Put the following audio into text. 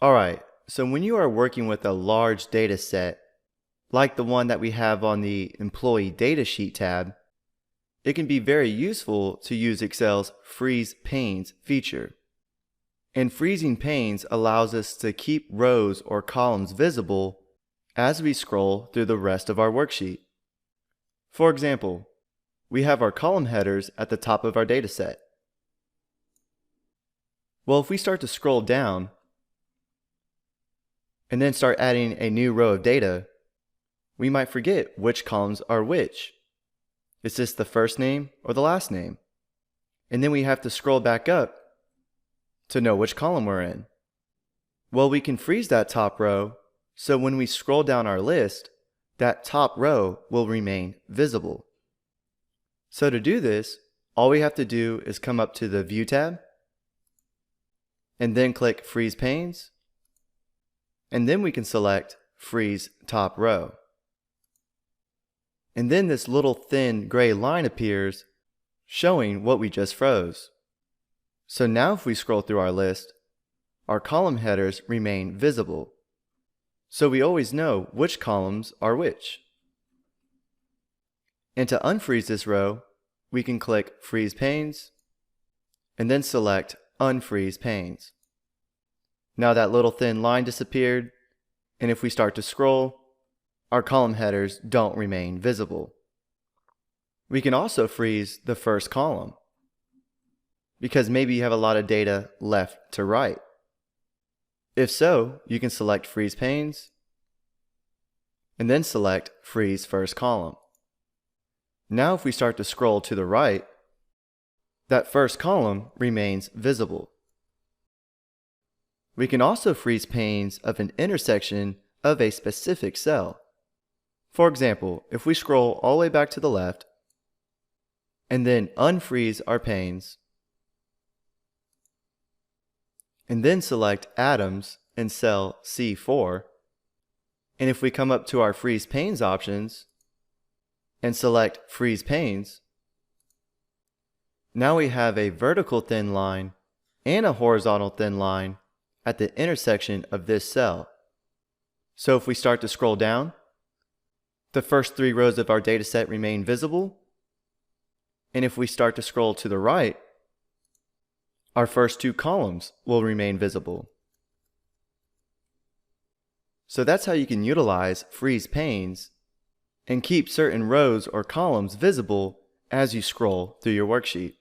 Alright, so when you are working with a large data set, like the one that we have on the Employee Data Sheet tab, it can be very useful to use Excel's Freeze Panes feature. And freezing panes allows us to keep rows or columns visible as we scroll through the rest of our worksheet. For example, we have our column headers at the top of our data set. Well, if we start to scroll down and then start adding a new row of data, we might forget which columns are which. Is this the first name or the last name? And then we have to scroll back up to know which column we're in. Well, we can freeze that top row, so when we scroll down our list, that top row will remain visible. So to do this, all we have to do is come up to the View tab, and then click Freeze Panes, and then we can select Freeze Top Row. And then this little thin gray line appears, showing what we just froze. So now if we scroll through our list, our column headers remain visible. So we always know which columns are which. And to unfreeze this row, we can click Freeze Panes, and then select Unfreeze Panes. Now that little thin line disappeared, and if we start to scroll, our column headers don't remain visible. We can also freeze the first column, because maybe you have a lot of data left to right. If so, you can select Freeze Panes, and then select Freeze First Column. Now if we start to scroll to the right, that first column remains visible. We can also freeze panes of an intersection of a specific cell. For example, if we scroll all the way back to the left, and then unfreeze our panes, and then select Atoms in cell C4, and if we come up to our Freeze Panes options, and select Freeze Panes, now we have a vertical thin line and a horizontal thin line at the intersection of this cell. So if we start to scroll down, the first three rows of our dataset remain visible, and if we start to scroll to the right, our first two columns will remain visible. So that's how you can utilize Freeze Panes and keep certain rows or columns visible as you scroll through your worksheet.